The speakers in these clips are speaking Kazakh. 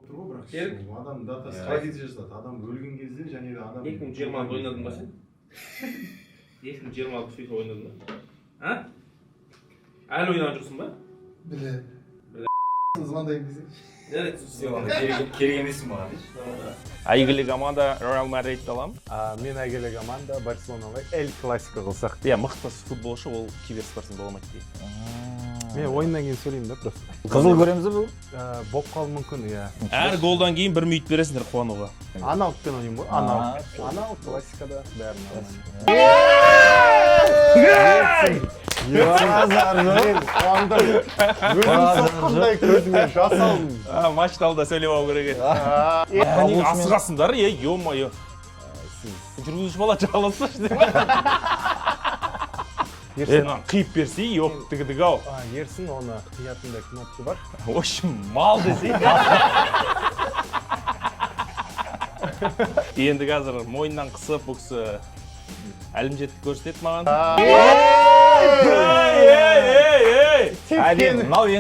Керек. Адам датасы қай кезде жазылады? Адам өлген кезде және де адам 2020 ойнадың ба сен? 2020 FIFA ойнадың ба? А? Әлі ойнаған жоқсың ба? Біле. Звондаймын десеңші. Керек емессің маған. Әйгілі команда Real Madrid аламын. Мен әйгілі команда Барселоналы Эль Классико қылсақ. Иә, мықты футболшы ол киберспортсмен бола алмайды дейді. Мен ойыннан кейін сөйлеймін да просто. Қызыл көреміз бұл? Болып қалуы мүмкін, иә. Әр голдан кейін 1 минут бересіңдер қуануға. Аналогпен ойнаймын ғой. Аналог классикада бәрін мен қуандым. Өзім соққандай көзіме жас алдым. Матчталда сөйлеп алу керек еді. Асығасыңдар, ё-моё. Жүргізуші бала жаласыншы деп. Қиып берсей, yok дігідік-ау. Ерсін, оны қиятында кнопка бар. В общем, мал десей. Енді қазір мойнынан қысып, бұл кісі әлімжетті көрсетеді маған.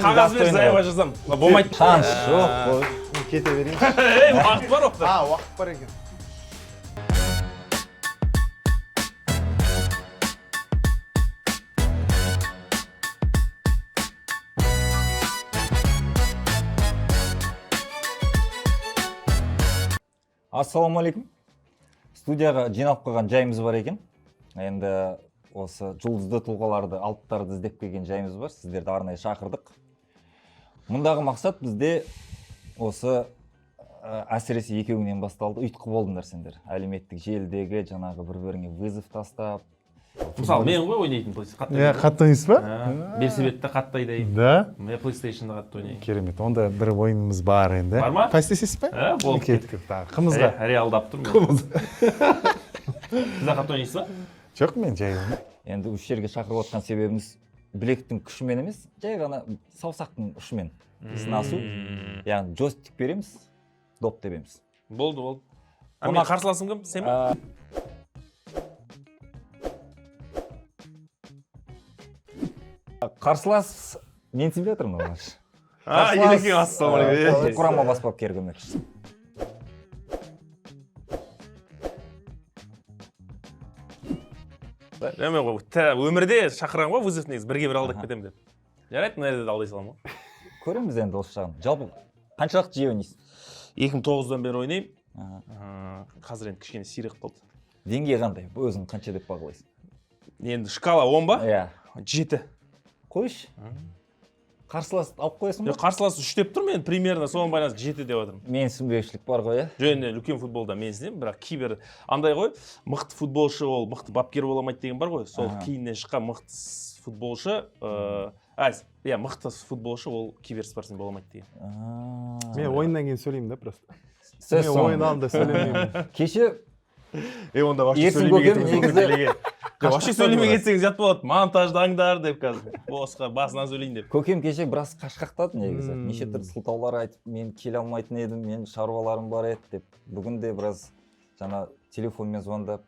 Қағаз бер, зайба жазам. Болмайды. Шанс жоқ. Кете берейін. Уақыт бар оқты. Уақыт бар екен. Ассалаумағалейкум. Студияға жиналып қалған жайымыз бар екен. Енді осы жұлдызды тұлғаларды, алыптарды іздеп келген жайымыз бар. Сіздерді арнайы шақырдық. Мұндағы мақсат бізде осы әсіресе екеуіңнен басталды. Ұйытқы болдыңдар сендер. Әлеуметтік желідегі жаңағы бір-біріңе вызов тастап. Мысалы, мен ғой ойнайтын PlayStation. Қатты ойнайсыз ба? Белсебетті қатты айдайын. Да? Мен PlayStation'да қатты ойнайын. Керемет. Онда бір ойынымыз бар енді. Бар ма? Қайстесіз ба? Болды. Кеттік. Қымызға. Реалдап тұрмын. Сіз қатты ойнайсыз ба? Жоқ, мен жай ойнаймын. Енді үш жерге шақырып отқан себебіміз білектің күшімен емес, жай ғана саусақтың ұшымен сынасу. Яғни джойстик береміз, доп тебеміз. Болды. Мен қарсыласым кім? Сен ба? Қарсылас менсінбей отырмын оғаш. Елекең ассалаумағалейкум. Құрама баспап кері көмекші. Өмірде шақырған ғой вызов негізі бірге бір алдап кетемін деп. Жарайды, мына жерде алдай саламын ғой. Көреміз енді осы жағын. Жалпы қаншалықты жиі ойнайсың? 2009-дан бері ойнаймын. Қазір енді кішкене сирек қалды. Деңгей қандай? Өзің қанша деп бағалайсың? Енді шкала 10 ба? Иә. 7. Қойшы. Қарсылас алып қоясың ба? Қарсылас 3 деп тұр, мен примерно соған байланысты 7 деп отырмын. Менсінбеушілік бар ғой, иә? Жөнінде үлкен футболда менсінемін, бірақ кибер андай ғой, мықты футболшы ол мықты бапкер бола алмайды деген бар ғой. Сол кейіннен шыққан мықты футболшы, мықты футболшы ол киберспортсмен бола алмайды деген. Мен ойыннан кейін сөйлеймін да просто. Сөз Мен ойын алдында сөйлемеймін. Кеше онда Ерсін көкем негізі вообще сөйлемей кетсеңіз жат болады. Монтаждаңдар деп қазір. Босқа басынан сөйлейін деп. Көкем кеше біраз қашқақтады негізі. Неше түрлі сылтаулар айтып, мен келе алмайтын едім, мен шаруаларым бар еді деп. Бүгін де біраз жаңа телефонмен звондап,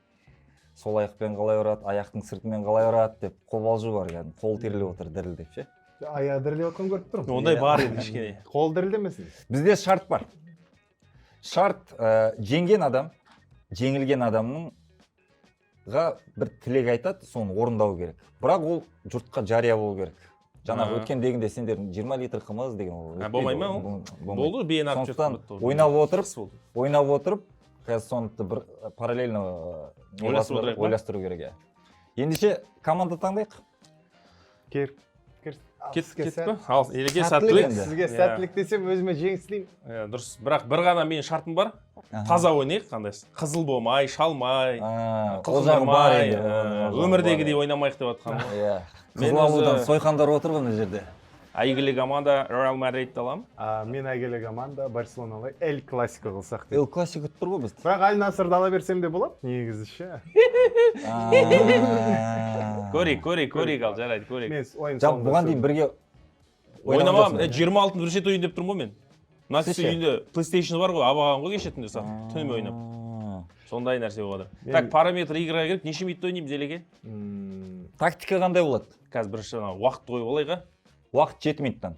сол аяқпен қалай ұрады, аяқтың сыртымен қалай ұрады деп қобалжу бар, яғни қол терлеп отыр дірілдеп ше. Аяғы дірілеп отқан көріп тұрмын. Ондай бар еді кішкене. Қол дірілдемесін. Бізде шарт бар. Шарт жеңген адам, жеңілген адамға бір тілек айтады, соны орындау керек. Бірақ ол жұртқа жария болу керек. Жаңағы өткен дегенде сендердің 20 литр қымыз деген ол. Болмай ма ол? Болды, бейін артып жүрді. Ойнап отырып, қазір соны бір параллельно ойластыру керек. Ендеше команда таңдайық. Кетті ба? Ал, Елеке сәттілік. Сізге сәттілік десем, өзіме жеңіс тілеймін. Дұрыс, бірақ бір ғана менің шартым бар. Таза ойнайық, қандайсыз. Қызыл болмай, шалмай, қылқындырмай, өмірдегідей ойнамайық деп жатқан. Қызыл алудан сойқандар отыр бұл жерде. Әйгілі команда Real Madrid аламын. Мен әйгілі команда Барселоналы Эль Классико қылсақ. Эль Классико тұр ғой бізді. Бірақ Аль Насырды ала берсем де болады, негізі ше. Көрейік ал, жарайды, көрейік. Жалпы бұған дейін бірге ойнамам, 26-ны бір шет ойын деп тұрмын ғой мен. Мына кісі үйінде PlayStation бар ғой, абаған ғой кешетінде саған, түніме ойнап. Сондай нәрсе болады. Так, параметр играға керек, неше минут ойнаймыз Елеке? Тактика қандай болады? Қазір бірінші уақыт қойып алайға. Уақыт 7 минуттан.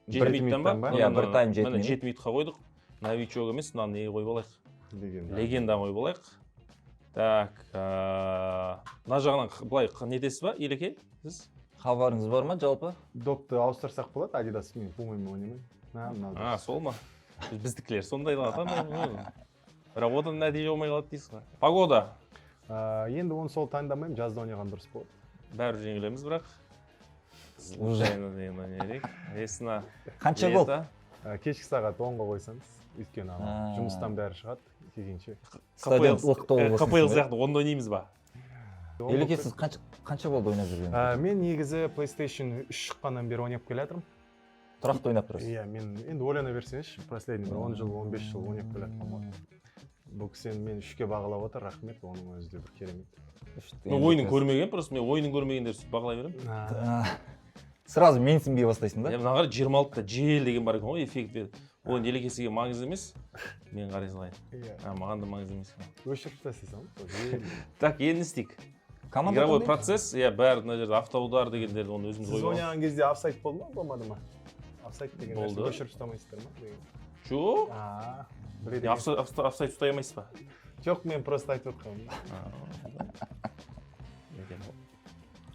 7 минуттан ба? Иә, бір тайм 7 минут. 7 минутқа қойдық. Новичок емес, мына не қойып алайық. деген. Легенда қойып алайық. Так, мына жағынан былай нетесіз ба, Елеке? Сіз? Хабарыңыз бар ма жалпы? Допты ауыстырсақ болады, Adidas мен Puma-мен ойнамаймын. Сол ма? Біздікілер сондайлар. Бірақ одан нәтиже болмай қалады дейсіз ғой. Погода. Енді оны сол таңдамаймын, жазда ойнаған дұрыс болады. Бәрі жеңілеміз бірақ. Уже. Весна. Қанша гол? Кешкі сағат 10-ға қойсаңыз, өйткені жұмыстан бәрі шығады, келгенше. КПЛ сияқты онда ойнаймыз ба? Елеке, сіз қанша болды ойнап жүрген? Мен негізі PlayStation 3 шыққаннан бері ойнап келе жатырмын. Тұрақты ойнап тұрасыз? Иә, мен енді ойлана берсеңізші, последний 10 жыл, 15 жыл ойнап келе жатырмын. Бұл кісі мен 3-ке бағалап отыр, рахмет, оның өзі де бір керемет. Ойынын көрмеген, просто мен ойынын көрмегендер сөйтіп бағалай беремін. Сразу менсінбей бастайсың да? Мына қарай 26-та жел деген бар екен ғой, эффект береді. Оның Елекесіге маңызды емес, мен қарай салайын. Маған да маңызды емес. Өшіріп тастайсың. Так, енді істейік. Игровой процесс, бәрі мына жерде автоудар дегендерді оны өзіміз Сіз қойып алып. ойнаған кезде офсайд болды ма, болмады ма? Офсайд деген нәрсе Болды. өшіріп ұстамайсыздар ма? Жоқ. Офсайд ұстай алмайсыз ба? Жоқ, мен просто айтып отқаным.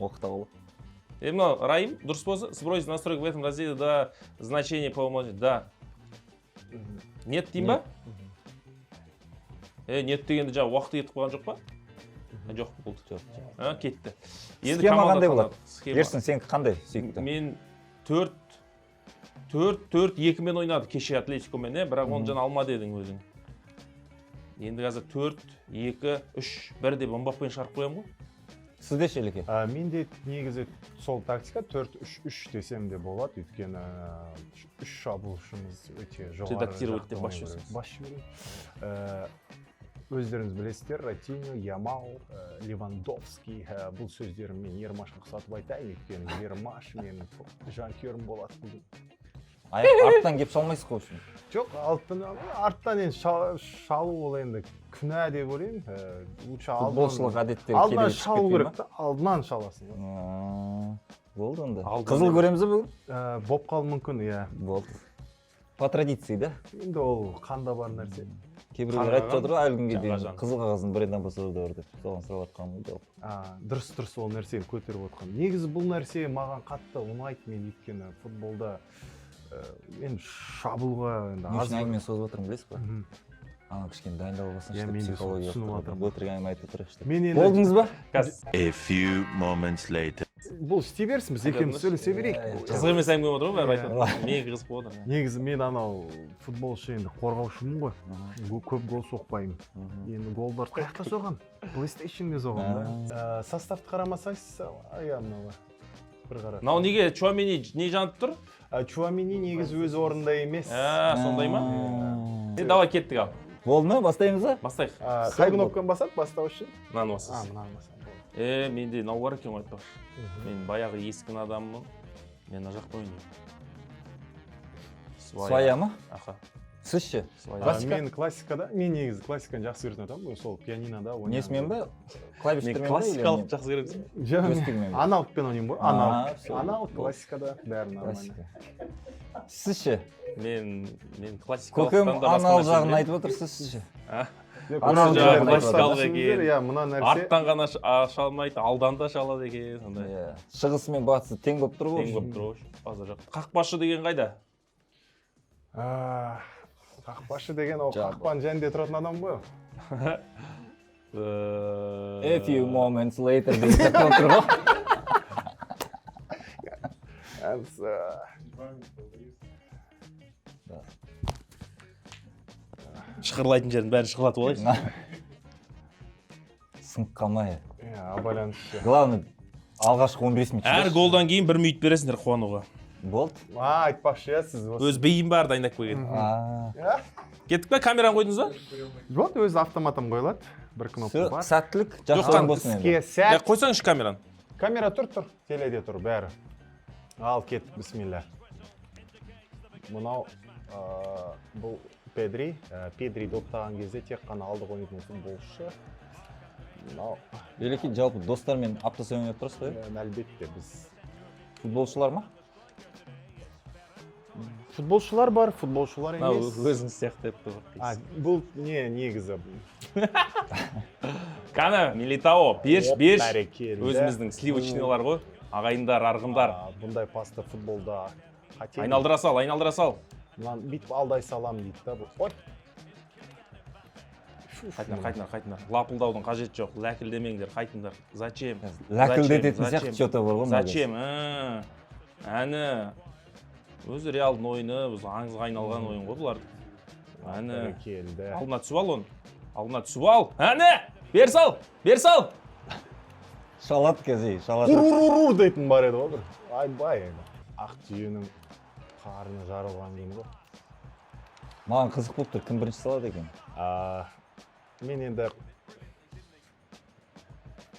Оқыта болып. Мынау Раим, дұрыс болса, сбросить настройки в этом разделе до значения по умолчанию. Да. Нет дейін ба? Нет дегенде жаңа уақыты кетіп қалған жоқ па? Жоқ, болды. Кетті. Схема қандай болады? Ерсін, сен қандай сүйікті? Мен 4-2-мен ойнады кеше Атлетикомен, бірақ оны жаңа алма дедің өзің. Енді қазір 4-2-3-1 деп Мбаппені шығарып қоямын ғой. Сізде ше, Елеке? Менде негізі сол тактика 4-3-3 десем де болады, өйткені 3 шабуылшымыз өте жоғары. Редактировать деп баш жіберсеңіз. Баш жіберейін. Өздеріңіз білесіздер, Ратиньо, Ямал, Левандовский, бұл сөздерім мен Ермашқа ұқсатып айтайын, өйткені Ермаш менің жанкүйерім болады бүгін. Арттан кеп салмайсыз ғой үшін? Жоқ, арттан енді шалу ол енді күнә деп ойлаймын. Футболшылық әдеттер алдынан шалу керек та, алдынан шаласың. Болды онда. Қызыл көреміз бүгін? Боп қалу мүмкін, иә. Болды. По традиции, да? Енді ол қанда бар нәрсе. Кейбіреулер айтып жатыр ғой, әлі күнге дейін қызыл қағаздың бір амбассадоры бар деп. Соған сұрап жатқаным ғой. Дұрыс ол нәрсені көтеріп отқан. Негізі бұл нәрсе маған қатты ұнайды, мен өйткені футболда енді шабуылға аз әңгіме созып отырмын, білесіз ба? Ана кішкене дайындалып алсаңшы психология өтірік әңгіме айтып отырайықшы. Болдыңыз ба? A few moments later. Бұл істей берсін, біз екеуміз сөйлесе берейік. Қызық емес әңгіме отыр ғой, бәрі айтып отыр. Мен қызық болып отыр. Негізі мен анау футболшы енді қорғаушымын ғой. Көп гол соқпаймын. Енді голдар қаяқта соған? PlayStation'де соған да. Составты қарамасаңыз, мынау бір қара. Мынау неге Чуамени не жанып тұр? Чуамени негізі өз орында емес. Сондай ма? Давай кеттік ал. Болды ма? Бастаймыз ба? Бастайық. Қай кнопканы басады бастау үшін? Мынаны басасыз. Мынаны басады. Менде мынау бар екен ғой айтпақшы. Мен баяғы ескін адаммын. Мен мына жақта ойнаймын. Своя ма? Аха. Сіз ше? Мен классикада, мен негізі классиканы жақсы көретін адаммын. Сол пианинода ойнаймын. Несімен ба? Мен Клавиштермен ба? классикалық жақсы көремін. Жоқ, аналогпен ойнаймын ғой. Аналог классикада бәрі нормально. Сіз ше? Мен классикалық Көкем анал жағын айтып отыр, сіз ше? Анал жағын классикалық екен. Мына нәрсе. Арттан ғана аша алмайды, алдан да шалады екен. Шығысы мен батысы тең болып тұр ғой. Тең болып тұр ғой. Қақпашы деген қайда? Қақпашы деген ол қақпаның жәнінде тұратын адам ғой. A few moments later деп отыр ғой. Шықырлайтын жерін бәрін шықырлатып алайыншы. Сынып қалмай. Абайланшы. Главное, алғашқы 15 минут. Әр голдан кейін 1 минут бересіңдер қуануға. Болды. Айтпақшы сіз. Өз бейім бар дайындап қойген. Кеттік па, камераны қойдыңыз ба? Жоқ, өз автоматом қойылады. Бір кнопка бар. Сәттілік жақсы болсын енді. Қойсаңызшы камераны. Камера тұр, теледе тұр, бәрі. Ал кеттік, бисмилля. Мынау бұл Педри доптаған кезде тек қана алдық ойнайтын футболшы. Елеке, жалпы достармен апта сайын ойнап тұрасыз ғой? Әлбетте біз. Футболшылар ма? Футболшылар бар, футболшылар мына емес. өзіңіз сияқты деп А, бұл негізі. кәні Милитао берш Бәрекелді. өзіміздің сливочныйлар ғой, ағайындар, арғындар. Бұндай пасты футболда қате. Айналдыра сал. Мынаны бүйтіп алдай салам дейді да. Ой. Қайтыңдар. Лапылдаудың қажеті жоқ. Ләкілдемеңдер, қайтыңдар. Зачем? Ләкілдететін сияқты что-то бар ғой. Зачем? Әні. Өзі реалдың ойыны, біз аңызға айналған ойын ғой бұлар. Әні. Бәрекелді. Алдына түсіп ал. Әні! Бер сал! Шалат кезей, шалат. Ур дейтін бар еді ғой бір. Айбай. Ақ түйенің қарны жарылған кейін ғой. Маған қызық болып тұр, кім бірінші салады екен? Мен енді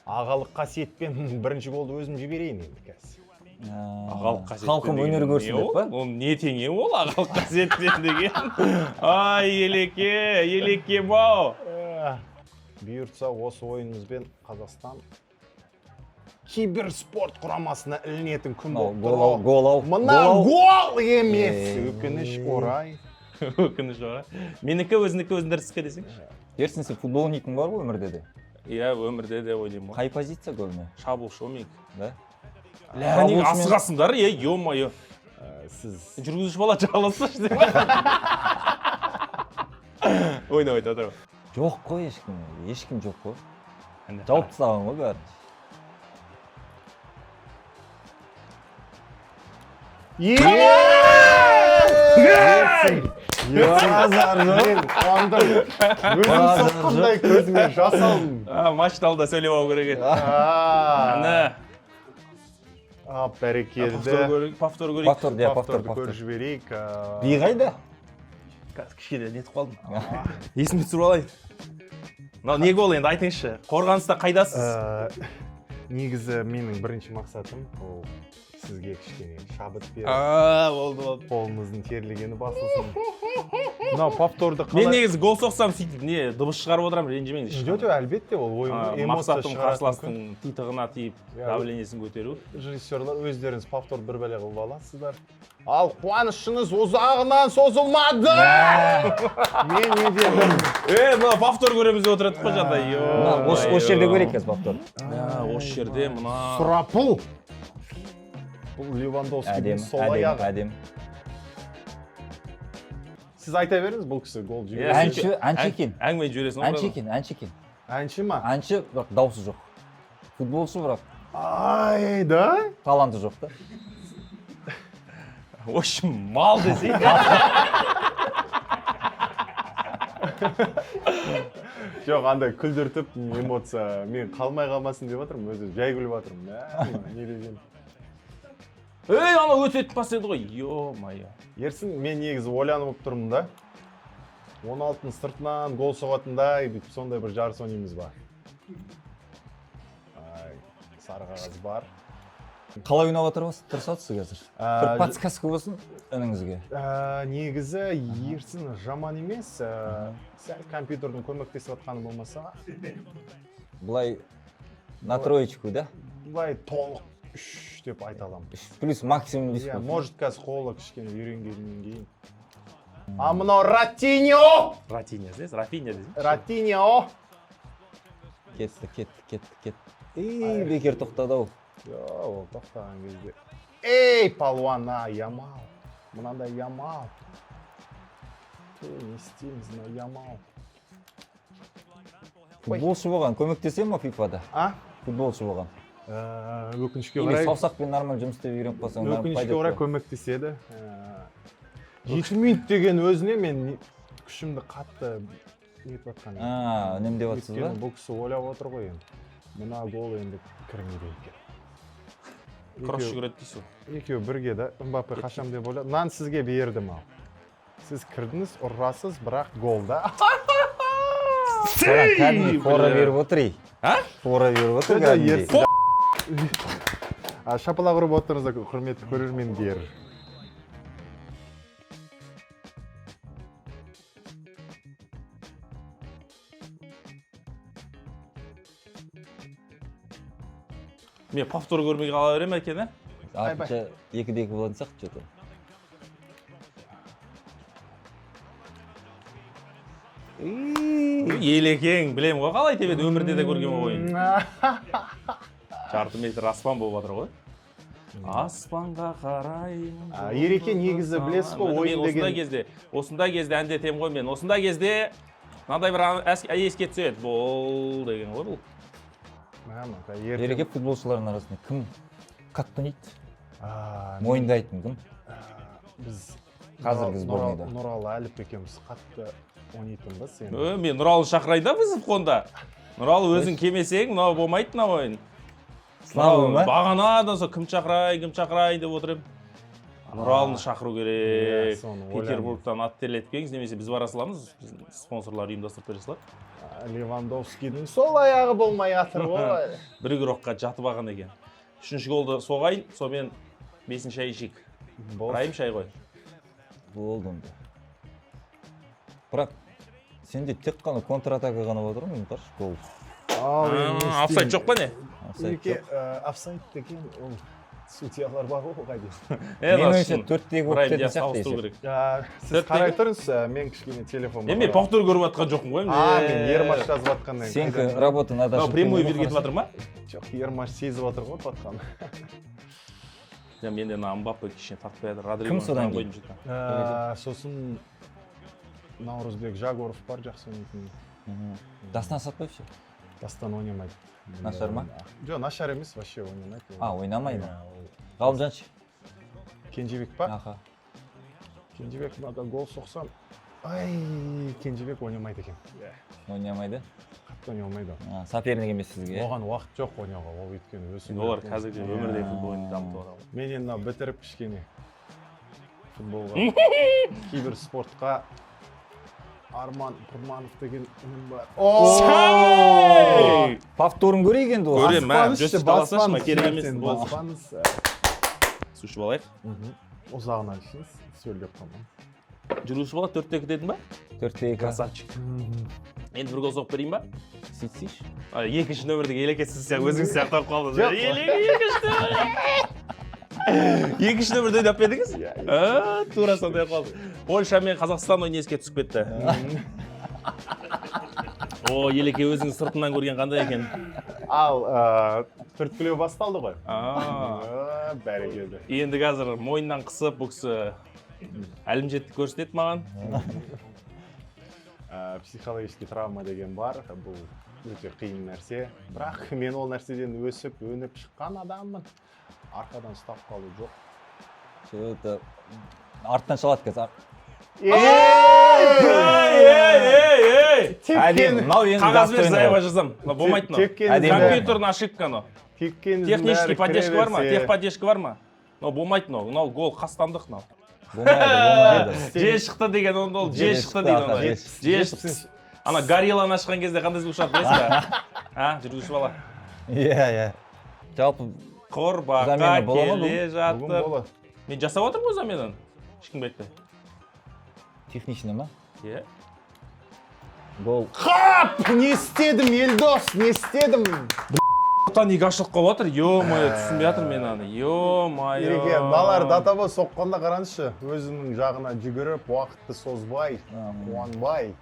ағалық қасиетпен бірінші голды өзім жіберейін енді қазір. Ағалық қасиетпен Халқым өнер көрсін деп па? Ол не теңе ол ағалық қасиетпен деген? Ай, елеке бау. Бұйыртса осы ойынымызбен Қазақстан киберспорт құрамасына ілінетін күн болып тұр. Гол. Мына гол емес. Өкініш орай. Менікі өзіндер іске десеңші. Ерсін, сен футбол ойнайтын бар ғой өмірде де? Иә, өмірде де ойнаймын ғой. Қай позиция көбіне? Шабуылшы менікі. Да? Ләнің асығасыңдар, ё-моё. Сіз жүргізуші бала жаласыншы деп. Ойна, отыр. Жоқ қой ешкім жоқ қой. Жауып тастаған ғой бәрін. Мен қуандым. Өзім соққандай көзіме жас алдым. Матчталда сөйлеп ау керек еді. Әні. Бәрекелді. Повтор көрейік. Повторды көріп жіберейік. Би қайда? Кішкене нетіп қалдым. Есіме түсіріп алайын. Мынау не гол енді айтыңызшы. Қорғаныста қайдасыз? Негізі менің бірінші мақсатым ол сізге кішкене шабыт беріп, Болды. қолыңыздың терлегені басылсын. Мынау повторды қалай? Мен негізі гол соқсам сөйтіп не дыбыс шығарып отырамын, ренжімеңіз. Жоқ, әлбетте ол ойын эмоция мақсатым қарсыластың титығына тиіп, давлениесін көтеру. Режиссерлар өздеріңіз повторды бір бәле қылып аласыздар. Ал қуанышыңыз ұзағынан созылмады. Мен не дедім? Мына повтор көреміз деп отырдық қой жанда. Осы жерде көрейік қазір повтор. Осы жерде мына Сұрапыл. Бұл Левандовскийдің сол аяғы. Әдем. Сіз айта беріңіз, бұл кісі гол жібереді. Әнші екен. Әңгіме жібересің. Әнші екен. Әнші ма? Әнші, бірақ даусы жоқ. Футболшы, бірақ Ай, да? таланты жоқ та. В общем, мал десей. Жоқ, андай күлдіртіп, эмоция, мен қалмай қалмасын деп жатырмын, өзі жай күліп жатырмын. Не дегенім? Ана өтетін пас еді ғой, ё-майо. Ерсін, мен негізі ойланып тұрмын да. 16-ның сыртынан гол соғатындай, сондай бір жарыс ойнаймыз ба. Сары қағаз бар. Қалай ойнап тұрсатсыз қазір? Бір подсказка болсын önіңізге. Негізі Ерсін жаман емес, сәл компьютердің көмектесіп жатқаны болмаса. Бұлай на троечку, да? Бұлай толық 3 деп айта аламын. Плюс максимум дейсіз. Может, қазір қолы кішкене үйренгеннен кейін. Мынау Ратиньо! Ратинья десіз, Рафинья десіз. Ратиньо! Кетті. Бекер тоқтады ау. Ол тоқтаған кезде. Ей, палуана, Ямал. Мынандай Ямал. Не істейміз, мына Ямал. Футболшы болған, көмектесе ма FIFA-да? Футболшы болған. Өкінішке Или қарай. саусақпен нормаль жұмыс істеп үйреніп қалсаң, Өкінішке қарай көмектеседі. 7 минут деген өзіне мен күшімді қатты нетіп жатқан. Үнемдеп жатсыз ба? Бұл кісі ойлап отыр ғой енді. Мына гол енді кірмейді екен. Кросс жүгіреді дейсіз. Екеуі бірге да Мбаппе қашам деп ойлады. Нан сізге бердім ал. Сіз кірдіңіз, ұрасыз, бірақ голда. Кәдімгі фора беріп отыр. Фора беріп отыр кәдімгі. Шапалақ ұрып отырыңыздар, құрметті көрермендер. Мен повтор көрмей қала берем екен, Артынша 2-2 болатын сияқты что-то. Елекең, білем ғой, қалай тебеді өмірде де көрген ойын. Жарты метр аспан болып жатыр ғой. Аспанға қараймын. Ереке негізі білесіз ғой, ойын деген. Осындай кезде әндетем ғой мен. Осындай кезде мынандай бір еске түседі. Бол деген ғой бұл. Ереке футболшылардың арасында кім қатты ойнайды? Мойындайтын кім? Біз қазіргі сборныйда. Нұралы Әліп екеуміз қатты ойнайтынбыз. Мен Нұралы шақырайын да біз фонда. Нұралы өзің келмесең, мынау болмайды мына ойын. Слава ма? Бағанадан соң кім шақырайын деп отырым. Нұралыны шақыру керек. Петербургтан ат терлетіп келіңіз, немесе біз бара саламыз, спонсорлар ұйымдастырып бере салады. Левандовскийдің сол аяғы болмай жатыр ғой. Бір күрокқа жатып алған екен. 3-ші голды соғайын, сонымен 5-ші шай ішейік. Райым шай ғой. Болды онда. Бірақ сенде тек қана контратака ғана отырмын, мен қаршы гол. Офсайд жоқ па не? Офсайд деген ол судьялар бар ғой қайда. Мен ойынша 4-те болып кететін сияқты. Сіз қарай тұрыңыз, мен кішкене телефон бар. Мен повтор көріп жатқан жоқпын ғой. Мен Ермаш жазып жатқаннан. Сенкі работа надо. Прямой эфир кетіп жатыр ма? Жоқ, Ермаш сезіп жатыр ғой батқан. Менде Мбаппе кішкене тартпай жатыр. Кім содан кейін? Сосын Наурызбек Жагоров бар, жақсы ойнайтын. Дастан Сатпаев ше? Дастан ойнамайды. Нашар ма? Жоқ, нашар емес, вообще ойнамайды. Ойнамайды. Ғалымжан ше? Кенжебек па? Аха. Кенжебек мынада гол соқсам, Кенжебек ойнамайды екен. Ойнамайды? Қатты ойнамайды. Соперник емес сізге. Оған уақыт жоқ ойнауға, ол өйткені өсіп. Олар қазіргі өмірдегі футболды дамытып жатыр. Мен енді бітіріп кішкене футболға, кейбір спортқа Арман Құрманов деген үнім бар. Повторын көрейік енді ол. Көрем, жөстік аласаш ма, керек емес. Баспаңыз. Сушып алайық. Ұзағынан ішіңіз, сөйлеп қалмам. Жүргізуші бала 4-2 дедің ба? 4-2. Красавчик. Енді бір гол соғып берейін ба? Сөйтсейші. Екінші нөмірдегі елекесіз өзіңіз сияқтап қалды. Екінші нөмірді ойнап бердіңіз? Тура сондай қалды. Польша мен Қазақстан ойын еске түсіп кетті. Елеке өзіңіз сыртынан көрген қандай екен? Ал, түрткілеу басталды ғой. Бәрекелді. Енді қазір мойнынан қысып, бұл кісі әлімжетті көрсетеді маған. Психологический травма деген бар, бұл өте қиын нәрсе. Бірақ мен ол нәрседен өсіп, өніп шыққан адаммын. Арқадан ұстап қалу жоқ. Арттан шалады қазір. Қағаз бер зайба жазам. Болмайды мынау. Компьютердің ошибка. Технический поддержка бар ма? Техподдержка бар ма? Болмайды мынау. Гол қастандық мынау. Болмайды. Же шықты деген ол же шықты дейді. Же шықты. Ана горилланы ашқан кезде қандай звук шығады білесің ба? Жүргізуші бала. Иә. Жалпы Құрбаққа келе жатыр. Мен жасап отырмын ғой заменаны. Ешкімге айтпай. Техничный ма? Иә. Гол. Қап! Не істедім, Елдос, не істедім? Бұқтан неге ашылып қалып жатыр? Ё-майо, түсінбей жатыр мен аны. Ё-майо. Ереке, балар датаба соққанда қараңызшы. Өзінің жағына жүгіріп, уақытты созбай, қуанбай.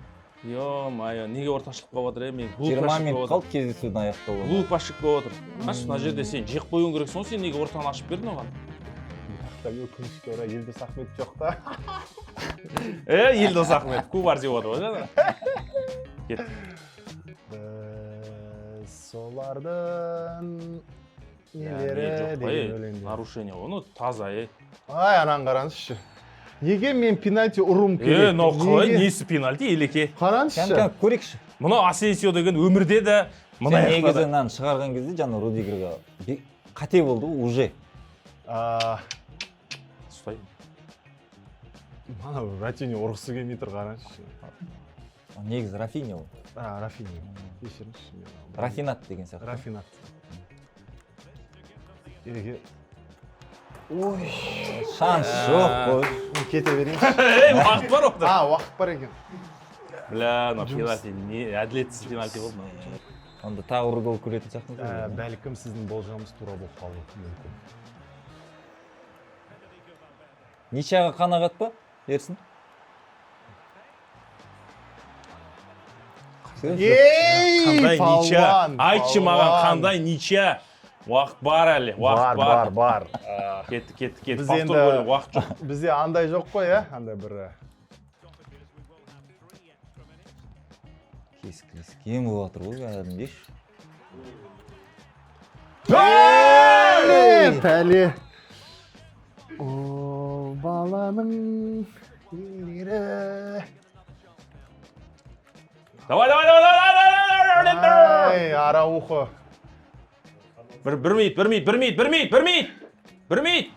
Ё-майо, неге орташылып қалып жатыр? Мен 20 минут қалды кездесудің аяқталуына. Глуп ашып қалып жатыр. Аш, мына жерде сен жек қоюың керексің, сен неге ортаны ашып бердің оған? Өкінішке орай Елдос Ахмет жоқ та. Елдос Ахмет, кубар деп отыр ғой. Кет. Солардың нелері деген өлеңде. Нарушение ғой, таза, Анан қараңызшы. Неге мен пенальти ұрым керек? Қалай, несі пенальти, елеке? Қараңызшы. Кәм көрейікші. Мұна Асенсио деген өмірде де Сен негізінен шығарған кезде жаңа Рудигерға қате болды уже. Сұстай. Мана Ратини ұрғысы келмей тұр, қараңызшы. Негізі Рафиня ол. Рафиня. Кешіріңізші. Рафинат деген сияқты. Рафинат. Ереке. Ой. Шанс жоқ қой. Кете берейінші. Уақыт бар оқта. Уақыт бар екен. Бля, пенальти, әділетсіз пенальти болды. Онда тағы бір гол көретін сияқтымыз. Бәлкім сіздің болжамыңыз тура болып қалуы мүмкін. Ничаға қанағат па? Ерсін? Қандай нича? палуан, Айтшы маған палуан. қандай нича? Уақыт бар әлі, уақыт бар. бар. Кетті. Біз Повтор енді көрейік, уақыт жоқ. бізде андай жоқ қой, андай бір Кем болып жатыр ғой кәдімгідей. пәле. О, баланың елері. Давай. Ай, Араухо. Bir minut.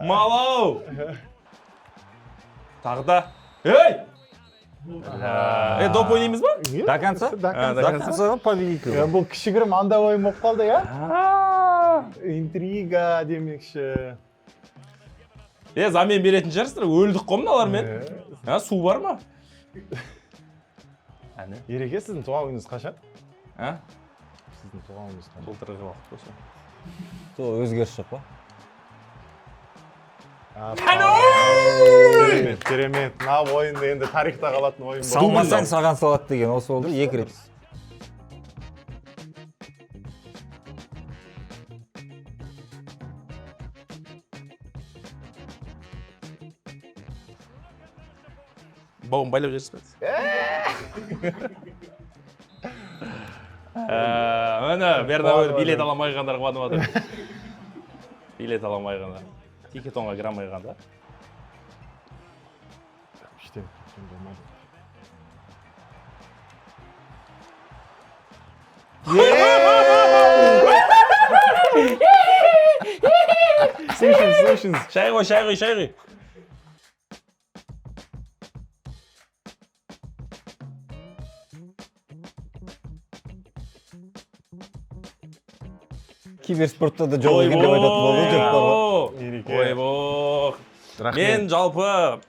Малау. Тағы да. Ей! Доп ойнаймыз ба? До конца? До конца победитель. Бұл кішігірім анда ойын болып қалды, Интрига демекші. Замен беретін шығарсыздар, өлдік қой мыналармен. Су бар ма? Ереке, сіздің туған күніңіз қашан? Сіздің туған күніңіз қашан? Былтырғы уақыт болса. Өзгеріс жоқ па? Керемет. Мына ойында енді тарихта қалатын ойын болды. Салмасаң саған салады деген осы болды, 2 рет. Бауын байлап жерсіз бәді. Мені Бернауэр билет аламай қандар қуанып атыр. Билет аламай қандар. Тикетонға кірамай қандар. Іштен болмады. Слышин. Шай қой. Киберспортта да жоқ екен деп айтатын болды, жоқ па? Ойбоқ. Мен жалпы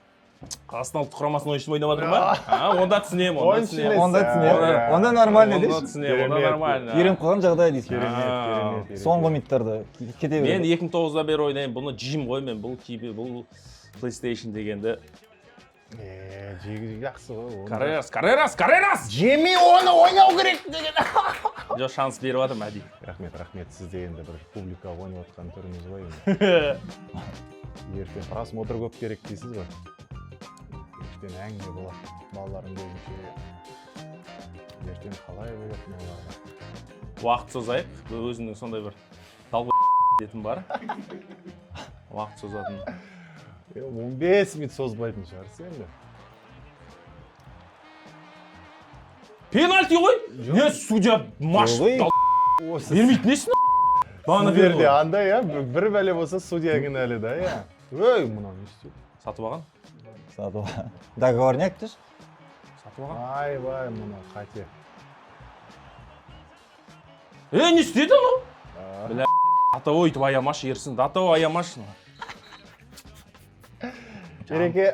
Қазақстан ұлттық құрамасының ойыншысын ойнап жатырмын ба? Онда түсінемін. Онда нормально дейсің. Онда түсінемін, онда нормально. Үйреніп қалған жағдай дейсің. Керемет. Соңғы минуттарда кете береді. Мен 2009-да бері ойнаймын. Бұны жим ғой мен. Бұл PlayStation дегенді. Жегі жақсы ғой. Карерас! Жеми оны ойнау керек деген. Жоқ, шанс беріп жатырмын әдейі. Рахмет. Сізде енді бір публикаға ойнап отқан түріңіз ғой. Ертең просмотр көп керек дейсіз ғой. Ертең әңгіме болады. Балалардың көзінше. Ертең қалай болады мыналарға. Уақыт созайық. Өзінің сондай бір детім бар. Уақыт созатын. 15 минут созбайтын шығарсыз енді. Пенальти ғой? Не судья маш бермейді несін? Сіздерде андай, бір бәле болса судья кінәлі да, Өй, мұнан не істейді? Сатып алған? Договорняк деш? Сатып алған? Ай, мұна қате. Не істеді ана? Бля, атау өйтіп аямаш ерсін, атау аямаш. Ереке,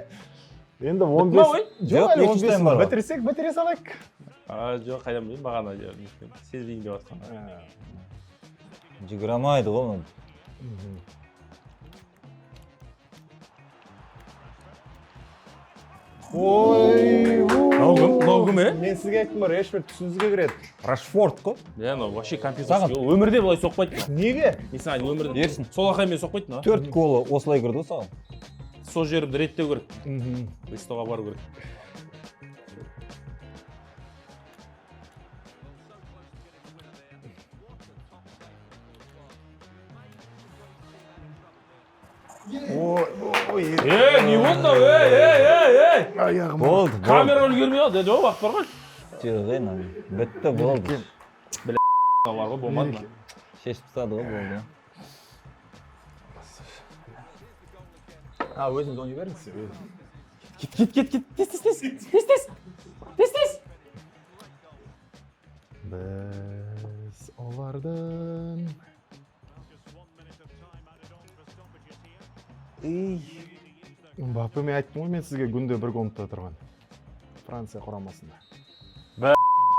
енді 15... Жоқ, 15 бар. Бітіре салайық. Жоқ, қайдан білейін, бағана сезбейін деп атқан. Жүгірамайды ғой. Мынау кім, Мен сізге айттым бар, ешбір түсіңізге кіреді. Рашфорд қой. Вообще компьютер өмірде бұлай соқпайды. Неге? Несін айын өмірде. Ерсін. Сол ақаймен соқпайды. 4 голы осылай кірді саған. Сол жерімді реттеу керек. Рестоға бару керек. Не болды? Аяғым. Болды. Камера үлгермей алды. Жоқ, уақыт бар ғой. Жоқ, бітті болды. Бар ғой, болмады ма? Шешіп тастады ғой, болды. Өзіңіз ойнай беріңіз. Кет. Тез. Біз олардың... Мбаппе, мен айттым ғой, мен сізге күнде бір комнатта тұрған. Франция құрамасында.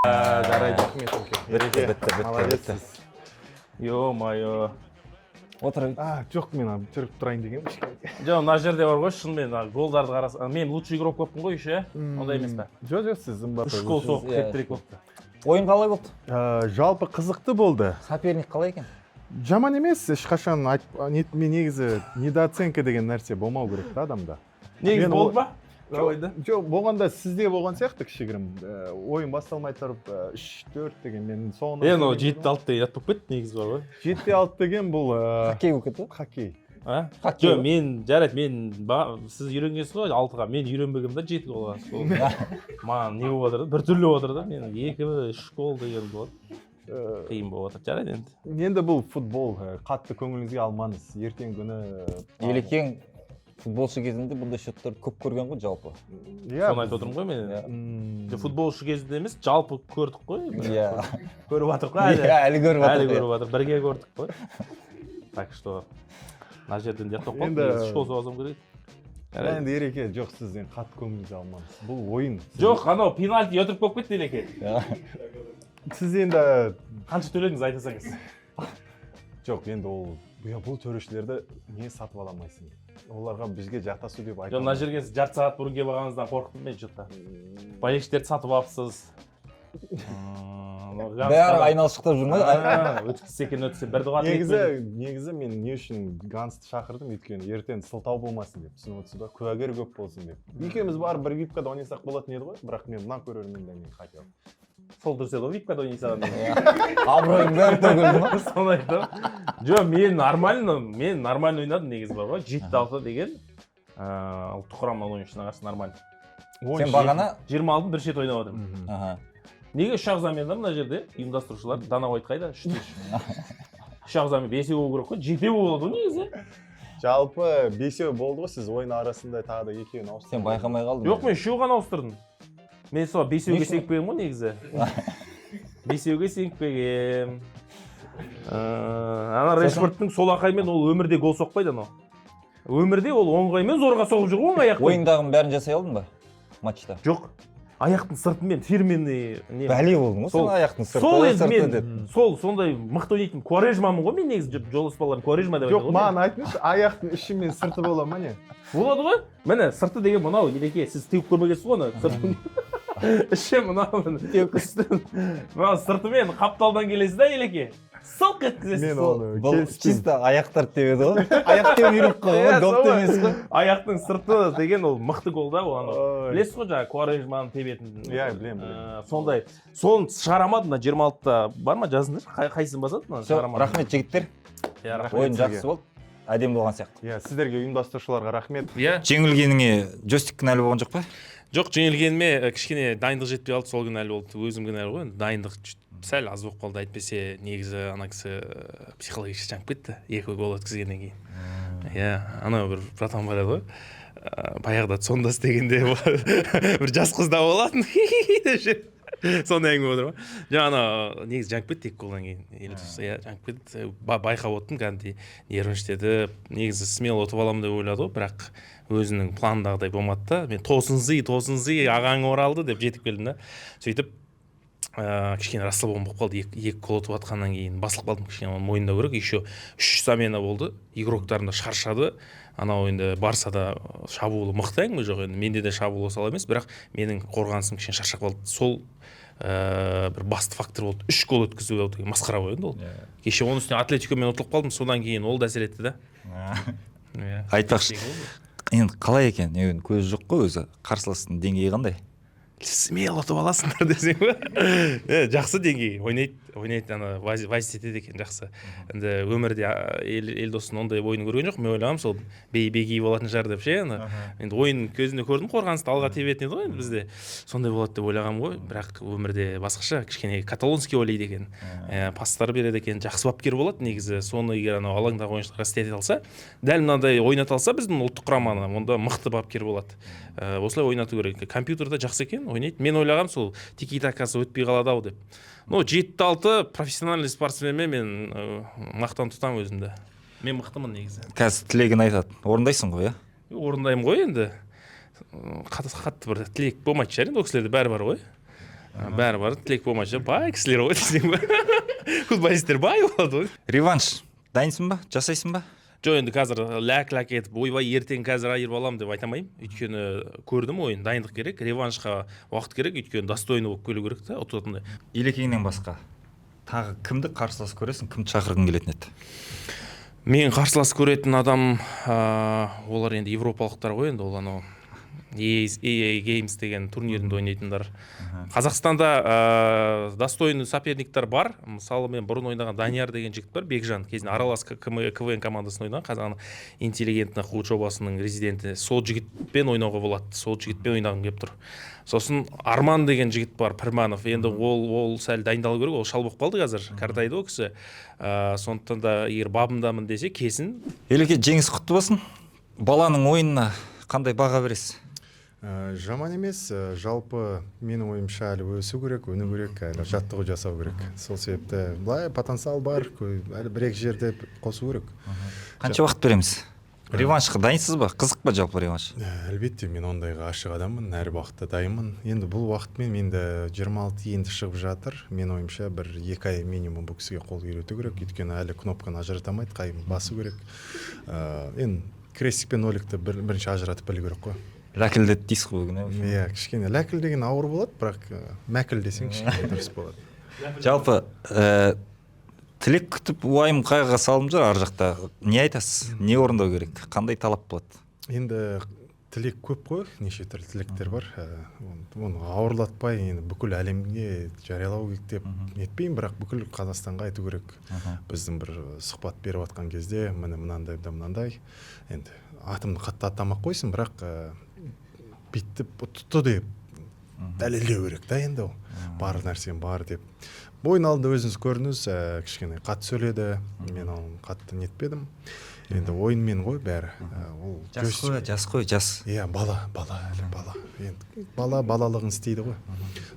Жарайды. Рахмет, Молодецсіз. Ё-моё. Отыр. Жоқ, мен жүріп тұрайын дегенмін. Жоқ, мына жерде бар ғой, шынымен голдарды қараса, мен лучший игрок болыппын ғой еще, ондай емес па? Жоқ, сіз Мбаппе. 3 гол соғып хет-трик болыпты. Ойын қалай болды? Жалпы қызықты болды. Соперник қалай екен? Жаман емес, ешқашан мен негізі недооценка деген нәрсе болмау керек та адамда. Негізі болды ба? Жоқ, болғанда сізде болған сияқты кішігірім. Ойын басталмай тұрып 3-4 деген мен соңында. Енді ол 7-6 деген ят болып кетті негізі бар ғой. 7-6 деген бұл Хоккей болып кетті? хоккей. Жоқ, мен жарайды, мен сіз үйренгенсіз ғой 6-ға, мен үйренбегенмін да 7 голға. Маған не болып жатыр да, біртүрлі болып жатыр да, мен 2-3 гол деген болады. Қиын болып жатыр, жарайды енді. Енді бұл футбол, қатты көңіліңізге алмаңыз. Ертең күні Елекең футболшы кезінде бұндай счеттарды көп көрген ғой жалпы. Соны айтып отырмын ғой мен. Футболшы кезінде емес, жалпы көрдік қой. Иә. Көріп жатырық қой әлі. Әлі көріп Әлі жатыр. көріп жатыр, бірге көрдік қой. Так что, мына жерден де тоқтап қалды, школ соғазым керек. Енді Ереке, жоқ, сізден қатты көңіліңізге алмаңыз. Бұл ойын. Жоқ, анау пенальти өтірік болып кетті Елеке. Сіз енді Қанша төледіңіз айтасаңыз. жоқ, енді бұл төрешілерді не сатып аламайсың. Оларға бізге жақтасу деп Жоқ, мына жерге жарты сағат бұрын келіп алғаныңыздан қорықтым мен жұтта. Болельшіктерді сатып алыпсыз. Бәрі айналшықтап жүр ме? Өткізсе екен өтсе бір дұға негізі мен не үшін Гансты шақырдым, өйткені ертең сылтау болмасын деп, түсініп отырсыз ба, куәгер көп болсын деп. Екеуміз барып бір випкада ойнасақ болатын еді ғой, бірақ мен мына көрерменден мен хотел. Сол дұрыс еді ғой випкада ойнасаған. Абыройың бәрі төгілді ма? Соны айтты. Жоқ, мен нормально ойнадым негізі бар ғой. 7-6 деген ұлттық құраманың ойыншысына қарсы нормально. Сен бағана 20 алдын бір шет ойнап отырмын. Неге үш ағзамен да мына жерде ұйымдастырушылар Дана Уайт қайда? Үш ағзамен 5 болу керек қой, 7 болады ғой негізі. Жалпы 5 болды ғой, сіз ойын арасында тағы да 2-ін ауыстырдыңыз. Сен байқамай қалдың. Жоқ, мен 3 ғана ауыстырдым. Мен сол 5-ге сеңіппегем ғой негізі. 5-ге сеңіппегем. Ана Решфордтың сол ақаймен ол өмірде гол соқпайды анау. Өмірде ол оңғаймен зорға соғып жүр ғой оң аяқпен. Ойындағын бәрін жасай алдың ба? Матчта. Жоқ. Аяқтың сыртымен фирменный не. Бәле болдың ғой сен аяқтың сырты деді. Сол сондай мықты ойнайтын Куарежмамын ғой мен негізі жолдас балаларым Куарежма деп айтады ғой. Жоқ, маған айтыңызшы, аяқтың іші мен сырты бола ма не? Болады ғой. Міне сырты деген мынау Елеке, сіз теуіп көрмегенсіз ғой ана сыртын. Іші мынау мынау сыртымен қапталдан келесіз да Елеке. Сылқ еткізесіз. Бұл чисто аяқтар тебеді ғой. Аяқтен үйріп қалған доп емес қой. Аяқтың сырты деген ол мықты гол да ол. Білесіз ғой жаңағы Куарежманың тебетін. Иә, білемін. Сондай. Соны шығарамады мына 26-та бар ма жазыңыздаршы, қайсысын басады? Рахмет жігіттер. Ойын жақсы болды. Әдем болған сияқты. Иә, сіздерге ұйымдастырушыларға рахмет. Жеңілгеніңе Джостик кінәлі болған жоқ па? Жоқ, жеңілгеніме кішкене дайындық жетпей қалды, сол күні әлі болды. Өзім кінәлі ғой. Дайындық сәл аз болып қалды, әйтпесе негізі ана кісі психологически жанып кетті. 2 гол өткізгеннен кейін. Иә, анау бір братан бар еді ғой. Баяғыда сондас дегенде бір жас қызда болатын. Сондай әңгіме отыр ма? Жаңа негізі жанып кетті 2 голдан кейін. Иә, жанып кетті. Байқап отырдым, кәдімгідей нервничтеді. Негізі смело ұтып аламын деп ойлады ғой, бірақ өзінің планындағыдай болмады да. Мен тосынзый, ағаң оралды деп жетіп келдім да. Сөйтіп кішкене расслабление болып қалды. 2 гол ұтып атқаннан кейін басылып қалдым, кішкене оны мойындау керек. Еще 3 замена болды. Игроктарым да шаршады. Анау енді Барсада шабуылы мықты әңгіме жоқ енді. Менде де шабуыл осал емес, бірақ менің қорғанысым кішкене шаршап қалды. Сол бір басты фактор болды. 3 гол өткізу деген масқара ғой енді ол. Кеше оның үстіне Атлетикомен ұтылып қалдым, содан кейін ол да әсер етті да. Айтпақшы, енді қалай екен? Көзі жоқ қой өзі. Қарсыластың деңгейі қандай? Смело ұтып аласыңдар десең ба? Жақсы деңгей, ойнайды, ана вайс етеді екен, жақсы. Енді өмірде Елдостың ондай ойын көрген жоқ, мен ойлағам сол бей-беги болатын шығар деп ше. Енді ойын көзінде көрдім, қорғанысты алға тебетін еді ғой, бізде сондай болады деп ойлағам ғой, бірақ өмірде басқаша, кішкене каталонский ойлайды екен, пастар береді екен, жақсы бапкер болады негізі. Соны егер анау алаңдағы ойыншыларға істете алса, дәл мынандай ойната алса біздің ұлттық құраманы, онда мықты бапкер болады. Осылай ойнату керек. Компьютерда жақсы екен, ойнайды. Мен ойлағам сол тики-такасы өтпей қалады ау деп. 7-6 профессиональный спортсменмен мен мақтан тұтам өзімді. Мен мықтымын негізі. Қазір тілегін айтады. Орындайсың ғой, иә? Орындаймын ғой енді. Қатты бір тілек болмайды шығар енді, ол кісілерде бәрі бар ғой. Бәрі бар, тілек болмайды шығар. Бай кісілер ғой десең ба. футболисттер бай болады ғой. Реванш дайынсың ба? Жасайсың ба? Жоқ, енді қазір ләк етіп ойбай ертең қазір айырып аламын деп айта алмаймын. Өйткені көрдім ойын, дайындық керек, реваншқа уақыт керек, өйткені достойны болып келу керек та, ұтатындай. Елекеңнен басқа тағы кімді қарсылас көресің, кімді шақырғың келетін еді? Мен қарсылас көретін адам, олар енді европалықтар ғой, енді ол анау EA Games деген турнирінде ойнайтындар. Қазақстанда достойный соперниктер бар. Мысалы, мен бұрын ойнаған Данияр деген жігіт бар, Бекжан. Кезінде Аралас КВН командасын ойнаған, қазір интеллигентный клуб жобасының резиденті. Сол жігітпен ойнауға болады. Сол жігітпен ойнағым келіп тұр. Сосын Арман деген жігіт бар, Пірманов. Енді ол сәл дайындалу керек, ол шал болып қалды қазір. Картайды ол кісі. Сондықтан да егер бабымдамын десе, кесін. Елеке, жеңіс құтты болсын. Баланың ойынына қандай баға бересіз? Жаман емес, жалпы менің ойымша әлі өсу керек, өну керек, әлі жаттығу жасау керек. Сол себепті былай потенциал бар, әлі бір-екі жерде қосу керек. Қанша уақыт береміз? Реваншқа дайынсыз ба? Қызық па жалпы реванш? Әлбетте, мен ондайға ашық адаммын, әр уақытта дайынмын. Енді бұл уақытмен менде 26 енді шығып жатыр. Мен ойымша бір 2 ай минимум бұл кісіге қол үйрету керек, өйткені әлі кнопканы ажырата алмайды, қайым басу керек. Енді крестик пен ноликті бірінші ажыратып білу керек қой. Ләкілдет дейсіз ғой бүгін. Иә, кішкене ләкіл деген ауыр болады, бірақ мәкіл десең кішкене дұрыс болады. Жалпы тілек күтіп уайым қайғыға салынып жүр ар жақта. Не айтасыз? Не орындау керек? Қандай талап болады? Енді тілек көп қой, неше түрлі тілектер бар. Оны ауырлатпай, енді бүкіл әлемге жариялау керек деп нетпеймін, бірақ бүкіл Қазақстанға айту керек. Біздің бір сұхбат беріп жатқан кезде, міне мынандай да мынандай. Енді атымды қатты атамақ қойсын, бірақ бүйтіп ұтты деп дәлелдеу керек та, енді ол бар нәрсем бар деп. Ойын алдында өзіңіз көрдіңіз, кішкене қатты сөйледі, мен оны қатты нетпедім. Енді ойынмен ғой бәрі. Жас. Иә, бала. Енді балалығын істейді ғой.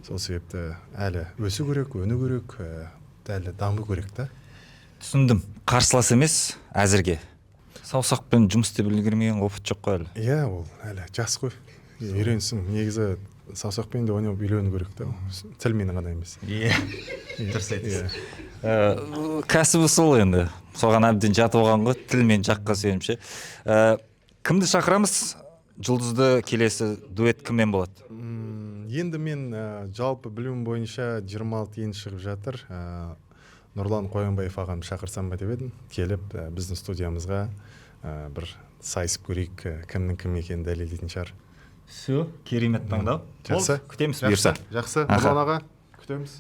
Сол себепті әлі өсу керек, өну керек, әлі даму керек та. Түсіндім. Қарсылас емес әзірге. Саусақпен жұмыс істеп үлгермеген опыт жоқ қой әлі. Иә, ол әлі жас қой. Үйренсін. Негізі саусақпен де ойнап үйрену керек та. Тілмен ғана емес. Иә. Дұрыс айтасыз. Кәсібі сол енді. Соған әбден жатып алған ғой, тілмен жаққа сүйенімше. Кімді шақырамыз? Жұлдызды келесі дуэт кіммен болады? Енді мен жалпы білуім бойынша 26 енді шығып жатыр. Нұрлан Қоянбаев ағам шақырсам ба деп едім. Келіп біздің студиямызға бір сайысып көрейік, кімнің кім екенін дәлелдейтін шығар. Все, керемет таңдау. Жақсы. Күтеміз бұйырса. Жақсы. Нұрлан аға, күтеміз.